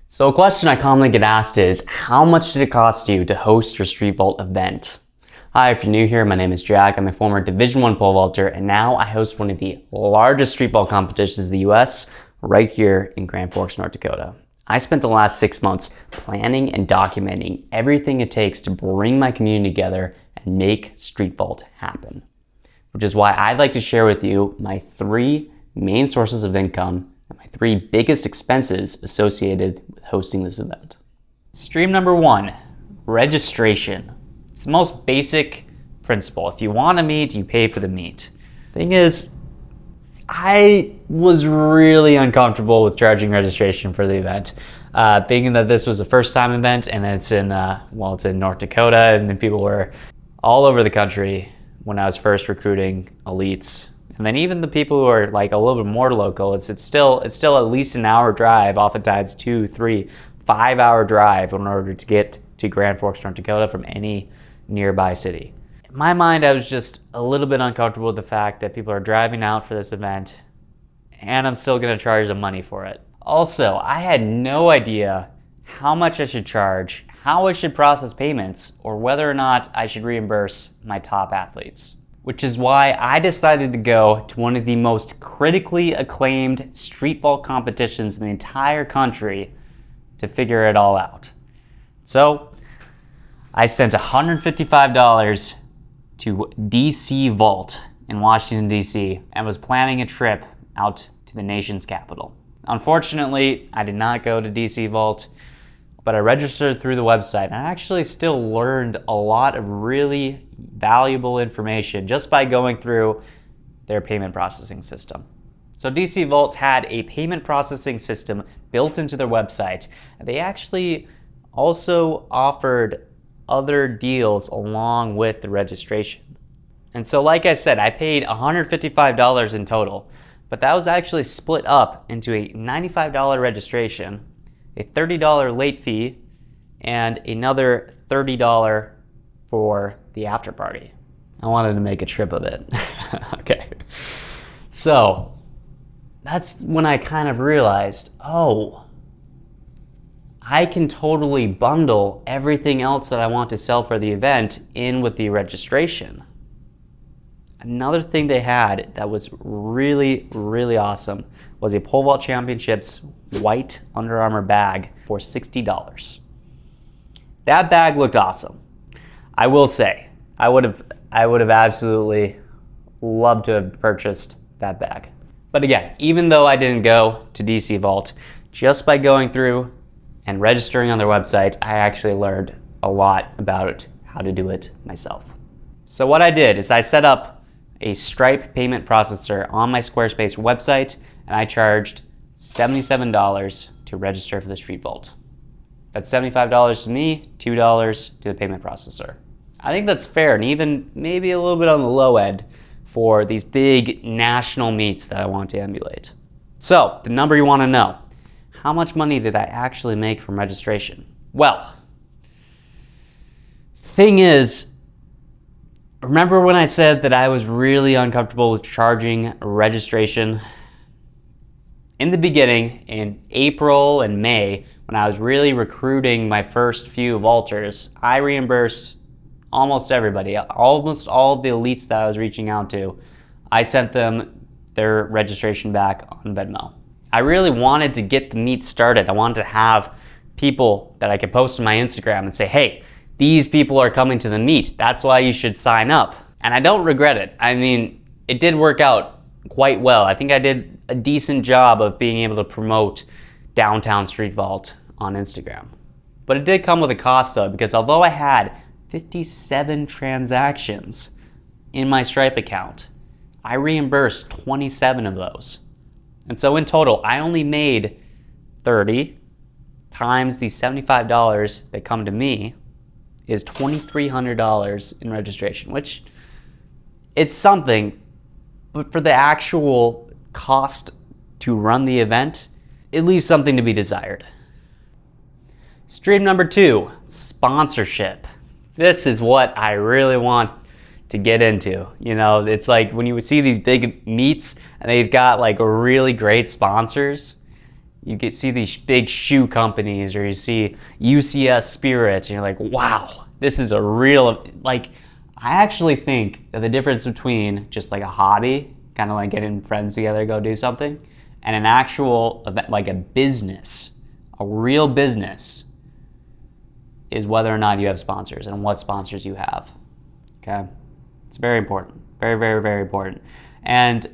So a question I commonly get asked is, how much did it cost you to host your Street Vault event? Hi, if you're new here, my name is Jack. I'm a former Division I pole vaulter, and now I host one of the largest Street Vault competitions in the US, right here in Grand Forks, North Dakota. I spent the last 6 months planning and documenting everything it takes to bring my community together and make Street Vault happen. Which is why I'd like to share with you my 3 main sources of income and my 3 biggest expenses associated with hosting this event. Stream number 1, registration. It's the most basic principle. If you want a meet, you pay for the meet. Thing is, I was really uncomfortable with charging registration for the event. Thinking that this was a first time event and it's in North Dakota, and then people were all over the country when I was first recruiting elites. And then even the people who are like a little bit more local, it's still at least an hour drive, oftentimes 2, 3, 5 hour drive in order to get to Grand Forks, North Dakota from any nearby city. In my mind, I was just a little bit uncomfortable with the fact that people are driving out for this event and I'm still gonna charge them money for it. Also, I had no idea how much I should charge, how I should process payments, or whether or not I should reimburse my top athletes. Which is why I decided to go to one of the most critically acclaimed Street Vault competitions in the entire country to figure it all out. So I sent $155 to DC Vault in Washington, DC, and was planning a trip out to the nation's capital. Unfortunately, I did not go to DC Vault, but I registered through the website, and I actually still learned a lot of really valuable information just by going through their payment processing system. So DC Vault had a payment processing system built into their website. They actually also offered other deals along with the registration. And so like I said, I paid $155 in total, but that was actually split up into a $95 registration, a $30 late fee, and another $30 for the after party. I wanted to make a trip of it. Okay. So that's when I kind of realized, oh, I can totally bundle everything else that I want to sell for the event in with the registration. Another thing they had that was really, really awesome was a Pole Vault Championships white Under Armour bag for $60. That bag looked awesome. I will say, I would have absolutely loved to have purchased that bag. But again, even though I didn't go to DC Vault, just by going through and registering on their website, I actually learned a lot about how to do it myself. So what I did is I set up a Stripe payment processor on my Squarespace website, and I charged $77 to register for the Street Vault. That's $75 to me, $2 to the payment processor. I think that's fair, and even maybe a little bit on the low end for these big national meets that I want to emulate. So, the number you want to know. How much money did I actually make from registration? Well, thing is, remember when I said that I was really uncomfortable with charging registration? In the beginning, in April and May, when I was really recruiting my first few vaulters, I reimbursed almost everybody, almost all of the elites that I was reaching out to. I sent them their registration back on Venmo. I really wanted to get the meet started. I wanted to have people that I could post on my Instagram and say, hey, these people are coming to the meet. That's why you should sign up. And I don't regret it. I mean, it did work out quite well. I think I did a decent job of being able to promote Downtown Street Vault on Instagram. But it did come with a cost though, because although I had 57 transactions in my Stripe account, I reimbursed 27 of those. And so in total, I only made 30 times the $75 that come to me is $2,300 in registration, which it's something, but for the actual cost to run the event, it leaves something to be desired. Stream number 2, sponsorship. This is what I really want to get into. You know, it's like when you would see these big meets and they've got like really great sponsors, You see these big shoe companies, or you see UCS Spirit, and you're like, wow, this is a real, like, I actually think that the difference between just like a hobby, kind of like getting friends together to go do something, and an actual event, like a business, a real business, is whether or not you have sponsors and what sponsors you have. Okay? It's very important. Very, very, very important. And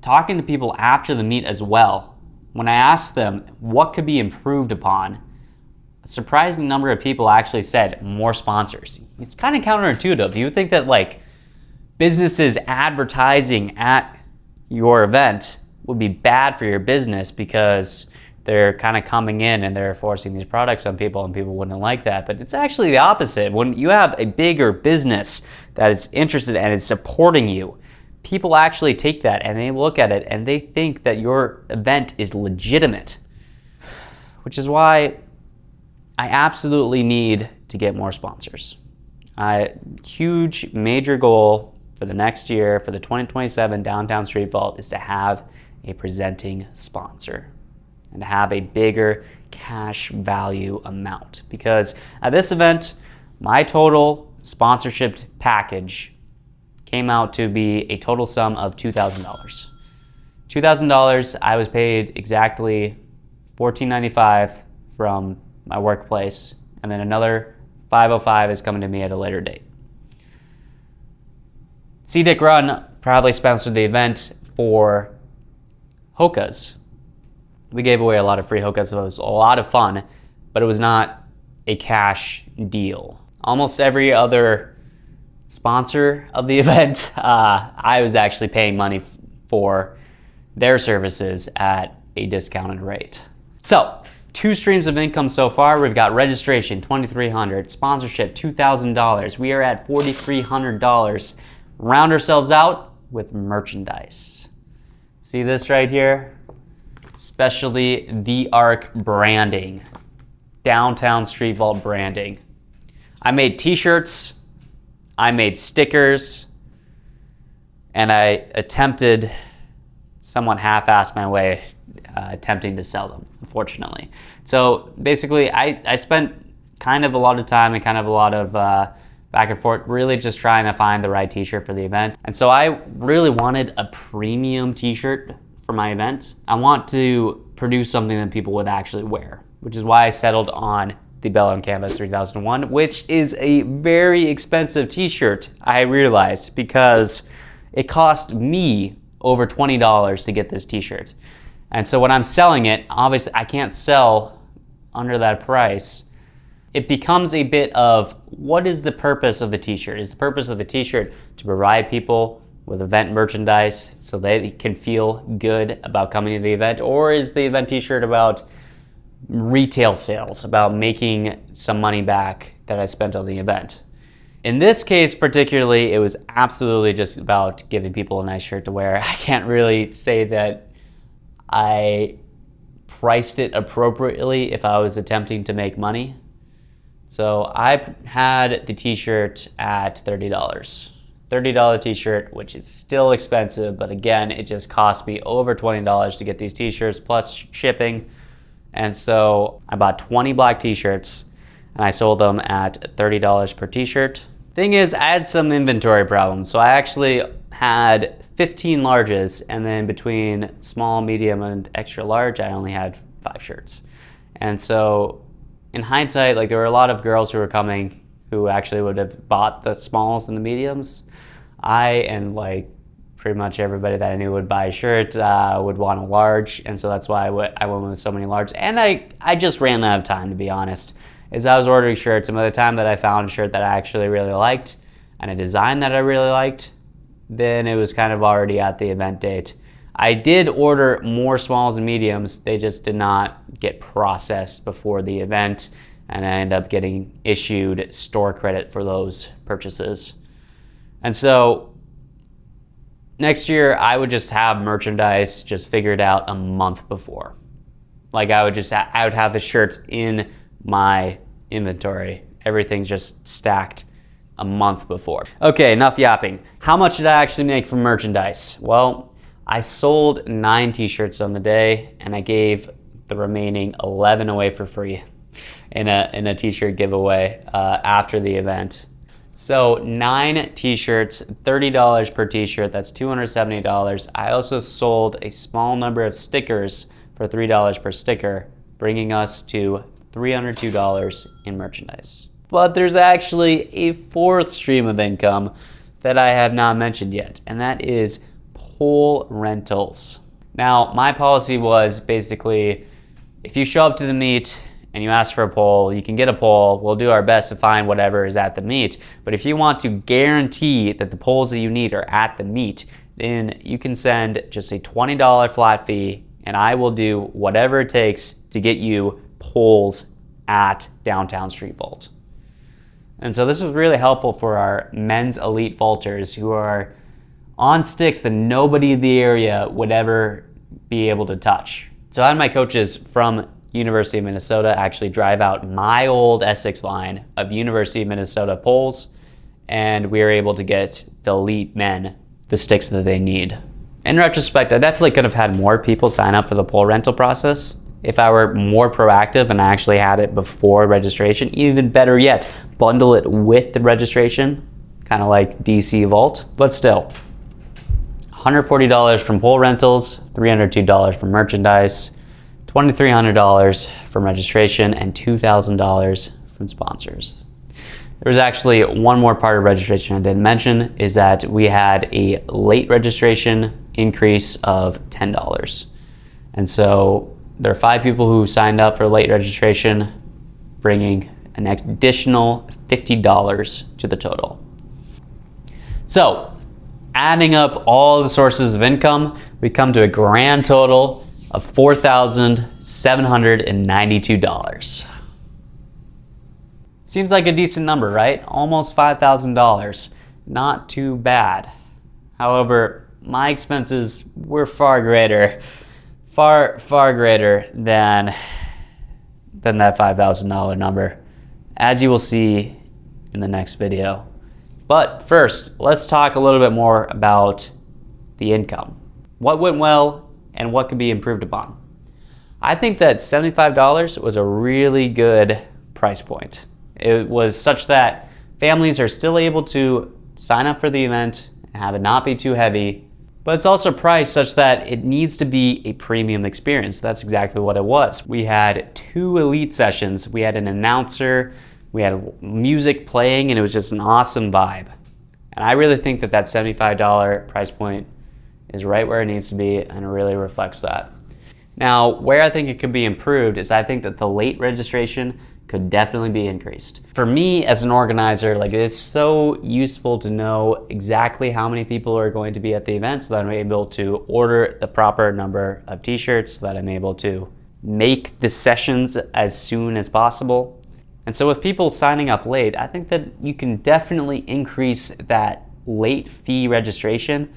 talking to people after the meet as well, when I asked them what could be improved upon, a surprising number of people actually said more sponsors. It's kind of counterintuitive. You would think that like businesses advertising at your event would be bad for your business because they're kind of coming in and they're forcing these products on people and people wouldn't like that. But it's actually the opposite. When you have a bigger business that is interested and is supporting you, people actually take that and they look at it and they think that your event is legitimate, which is why I absolutely need to get more sponsors. Huge, major goal for the next year, for the 2027 Downtown Street Vault, is to have a presenting sponsor and to have a bigger cash value amount. Because at this event, my total sponsorship package came out to be a total sum of $2,000. $2,000, I was paid exactly $14.95 from my workplace, and then another $505 is coming to me at a later date. CDIC Run proudly sponsored the event for Hoka's. We gave away a lot of free Hoka's, so it was a lot of fun, but it was not a cash deal. Almost every other sponsor of the event, I was actually paying money for their services at a discounted rate. So, 2 streams of income so far. We've got registration, $2,300, sponsorship, $2,000. We are at $4,300. Round ourselves out with merchandise. See this right here? Especially The Arc branding, Downtown Street Vault branding. I made t-shirts, I made stickers, and I attempted, somewhat half-assed my way, attempting to sell them, unfortunately. So basically, I spent kind of a lot of time and kind of a lot of back and forth, really just trying to find the right t-shirt for the event. And so I really wanted a premium t-shirt for my event. I want to produce something that people would actually wear, which is why I settled on the Bell on Canvas 3001, which is a very expensive t-shirt, I realized, because it cost me over $20 to get this t-shirt. And so when I'm selling it, obviously I can't sell under that price. It becomes a bit of, what is the purpose of the t-shirt? Is the purpose of the t-shirt to provide people with event merchandise so they can feel good about coming to the event? Or is the event t-shirt about retail sales, about making some money back that I spent on the event? In this case particularly, it was absolutely just about giving people a nice shirt to wear. I can't really say that I priced it appropriately if I was attempting to make money. So I had the t-shirt at $30. $30 t-shirt, which is still expensive, but again, it just cost me over $20 to get these t-shirts plus shipping. And so I bought 20 black t-shirts and I sold them at $30 per t-shirt. Thing is, I had some inventory problems. So I actually had 15 larges, and then between small, medium, and extra large, I only had 5 shirts. And so in hindsight, like, there were a lot of girls who were coming who actually would have bought the smalls and the mediums. I and like pretty much everybody that I knew would buy a shirt would want a large, and so that's why I went with so many large. And I just ran out of time, to be honest. As I was ordering shirts, and by the time that I found a shirt that I actually really liked and a design that I really liked, then it was kind of already at the event date. I did order more smalls and mediums. They just did not get processed before the event, and I ended up getting issued store credit for those purchases. And so next year, I would just have merchandise just figured out a month before. Like, I would have the shirts in my inventory. Everything's just stacked a month before. Okay, enough yapping. How much did I actually make from merchandise? Well, I sold 9 t-shirts on the day, and I gave the remaining 11 away for free in a t-shirt giveaway after the event. So 9 t-shirts, $30 per t-shirt, that's $270. I also sold a small number of stickers for $3 per sticker, bringing us to $302 in merchandise. But there's actually a fourth stream of income that I have not mentioned yet, and that is pole rentals. Now, my policy was basically, if you show up to the meet and you ask for a pole, you can get a pole. We'll do our best to find whatever is at the meet. But if you want to guarantee that the poles that you need are at the meet, then you can send just a $20 flat fee, and I will do whatever it takes to get you poles at Downtown Street Vault. And so this was really helpful for our men's elite vaulters who are on sticks that nobody in the area would ever be able to touch. So I had my coaches from University of Minnesota actually drive out my old Essex line of University of Minnesota poles, and we were able to get the elite men the sticks that they need. In retrospect, I definitely could have had more people sign up for the pole rental process if I were more proactive and I actually had it before registration. Even better yet, bundle it with the registration, kind of like DC Vault. But still, $140 from pole rentals, $302 from merchandise, $2,300 from registration, and $2,000 from sponsors. There was actually one more part of registration I didn't mention, is that we had a late registration increase of $10. And so there are 5 people who signed up for late registration, bringing an additional $50 to the total. So, adding up all the sources of income, we come to a grand total of $4,792. Seems like a decent number, right? Almost $5,000. Not too bad. However, my expenses were far greater than that $5,000 number, as you will see in the next video. But first, let's talk a little bit more about the income. What went well and what could be improved upon. I think that $75 was a really good price point. It was such that families are still able to sign up for the event and have it not be too heavy, but it's also priced such that it needs to be a premium experience. That's exactly what it was. We had 2 elite sessions. We had an announcer, we had music playing, and it was just an awesome vibe. And I really think that that $75 price point is right where it needs to be, and it really reflects that. Now, where I think it could be improved is I think that the late registration could definitely be increased. For me as an organizer, like, it's so useful to know exactly how many people are going to be at the event so that I'm able to order the proper number of t-shirts, so that I'm able to make the sessions as soon as possible. And so with people signing up late, I think that you can definitely increase that late fee registration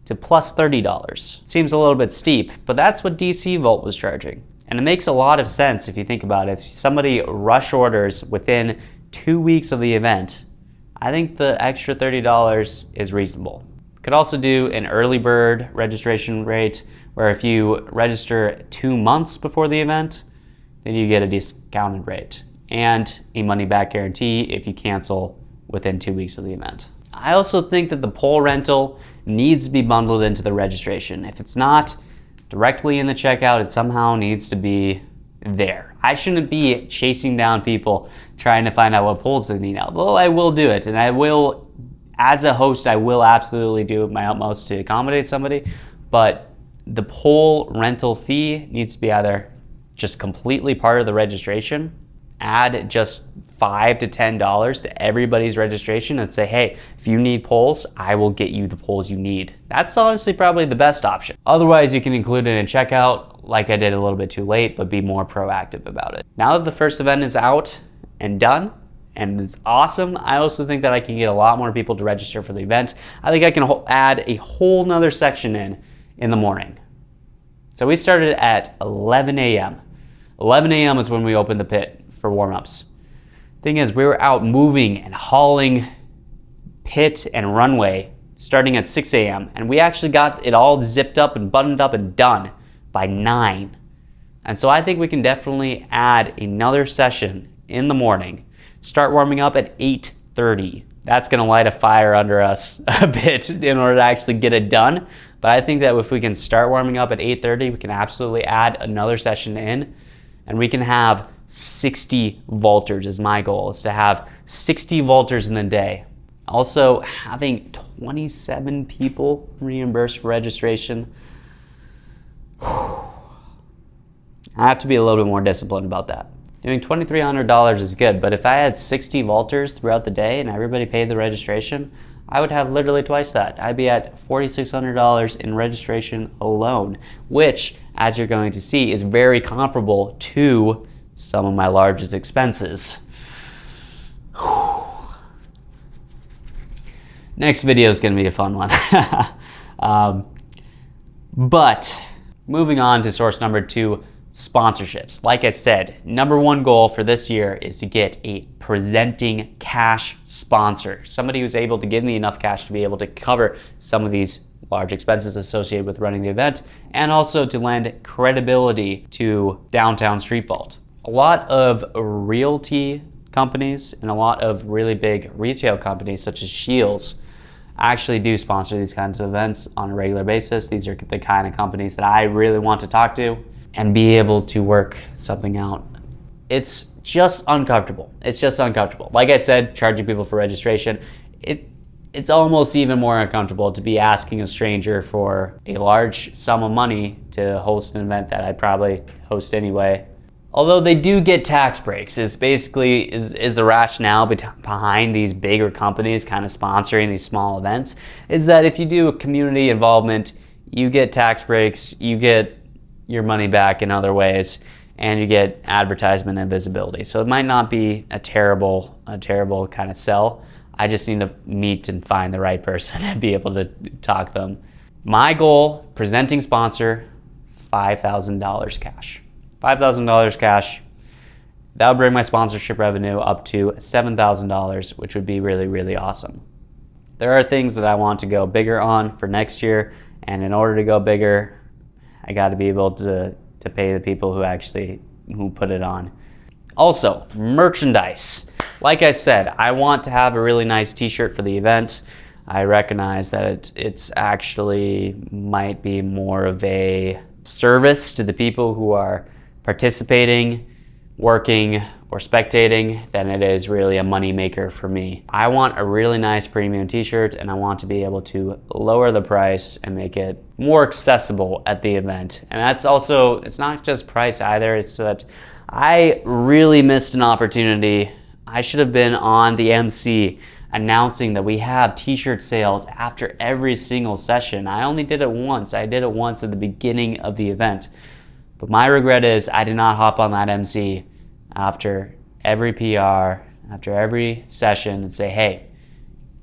to plus $30. Seems a little bit steep, but that's what DC Vault was charging. And it makes a lot of sense if you think about it. If somebody rush orders within 2 weeks of the event, I think the extra $30 is reasonable. Could also do an early bird registration rate, where if you register 2 months before the event, then you get a discounted rate, and a money back guarantee if you cancel within 2 weeks of the event. I also think that the pole rental needs to be bundled into the registration. If it's not directly in the checkout, it somehow needs to be there. I shouldn't be chasing down people trying to find out what poles they need, although I will do it, and I will, as a host, I will absolutely do my utmost to accommodate somebody, but the pole rental fee needs to be either just completely part of the registration, add just $5 to $10 to everybody's registration and say, hey, if you need poles, I will get you the poles you need. That's honestly probably the best option. Otherwise, you can include it in checkout, like I did a little bit too late, but be more proactive about it. Now that the first event is out and done, and it's awesome, I also think that I can get a lot more people to register for the event. I think I can add a whole nother section in the morning. So we started at 11 a.m. 11 a.m. is when we opened the pit for warm-ups. Thing is, we were out moving and hauling pit and runway starting at 6 a.m. and we actually got it all zipped up and buttoned up and done by 9. And so I think we can definitely add another session in the morning. Start warming up at 8:30. That's gonna light a fire under us a bit in order to actually get it done. But I think that if we can start warming up at 8:30, we can absolutely add another session in, and we can have 60 vaulters is my goal, is to have 60 vaulters in the day. Also, having 27 people reimbursed for registration. I have to be a little bit more disciplined about that. Doing $2,300 is good, but if I had 60 vaulters throughout the day and everybody paid the registration, I would have literally twice that. I'd be at $4,600 in registration alone, which, as you're going to see, is very comparable to some of my largest expenses. Next video is going to be a fun one. But moving on to source number 2, sponsorships. Like I said, number 1 goal for this year is to get a presenting cash sponsor, somebody who's able to give me enough cash to be able to cover some of these large expenses associated with running the event, and also to lend credibility to Downtown Street Vault. A lot of realty companies and a lot of really big retail companies such as Shields actually do sponsor these kinds of events on a regular basis. These are the kind of companies that I really want to talk to and be able to work something out. It's just uncomfortable. It's just uncomfortable. Like I said, charging people for registration, it's almost even more uncomfortable to be asking a stranger for a large sum of money to host an event that I'd probably host anyway. Although they do get tax breaks, is the rationale behind these bigger companies kind of sponsoring these small events, is that if you do a community involvement, you get tax breaks, you get your money back in other ways, and you get advertisement and visibility. So it might not be a terrible kind of sell. I just need to meet and find the right person and be able to talk them. My goal, presenting sponsor, $5,000 cash. $5,000 cash. That would bring my sponsorship revenue up to $7,000, which would be really, really awesome. There are things that I want to go bigger on for next year, and in order to go bigger, I got to be able to pay the people who put it on. Also, merchandise. Like I said, I want to have a really nice t-shirt for the event. I recognize that it's actually might be more of a service to the people who are participating, working, or spectating than it is really a money maker for me. I want a really nice premium t-shirt, and I want to be able to lower the price and make it more accessible at the event. And that's also, it's not just price either, it's that I really missed an opportunity. I should have been on the MC announcing that we have t-shirt sales after every single session. I only did it once. I did it once at the beginning of the event. But my regret is I did not hop on that MC after every PR, after every session, and say, hey,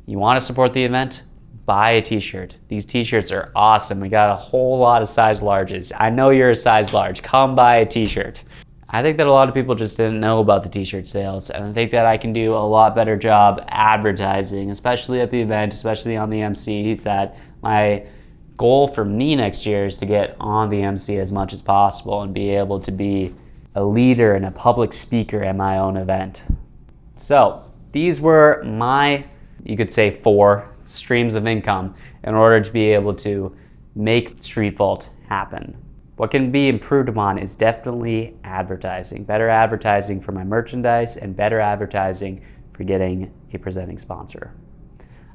you want to support the event? Buy a t-shirt. These t-shirts are awesome. We got a whole lot of size larges. I know you're a size large. Come buy a t-shirt. I think that a lot of people just didn't know about the t-shirt sales, and I think that I can do a lot better job advertising, especially at the event, especially on the MC. It's that my goal for me next year is to get on the MC as much as possible and be able to be a leader and a public speaker at my own event. So these were my, you could say, 4 streams of income in order to be able to make Street Vault happen. What can be improved upon is definitely advertising. Better advertising for my merchandise and better advertising for getting a presenting sponsor.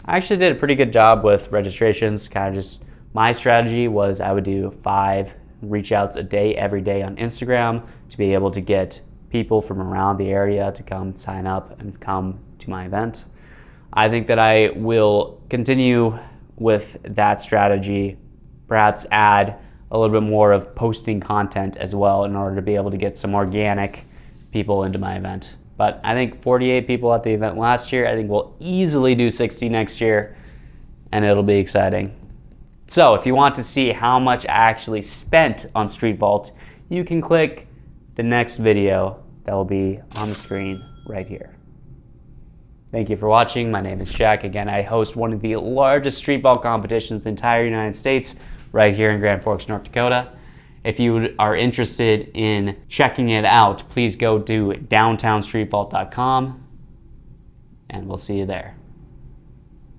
I actually did a pretty good job with registrations. Kind of just, my strategy was I would do 5 reach outs a day, every day on Instagram to be able to get people from around the area to come sign up and come to my event. I think that I will continue with that strategy, perhaps add a little bit more of posting content as well in order to be able to get some organic people into my event. But I think 48 people at the event last year. I think we'll easily do 60 next year, and it'll be exciting. So if you want to see how much I actually spent on Street Vault, you can click the next video that will be on the screen right here. Thank you for watching. My name is Jack. Again, I host one of the largest Street Vault competitions in the entire United States, right here in Grand Forks, North Dakota. If you are interested in checking it out, please go to downtownstreetvault.com and we'll see you there.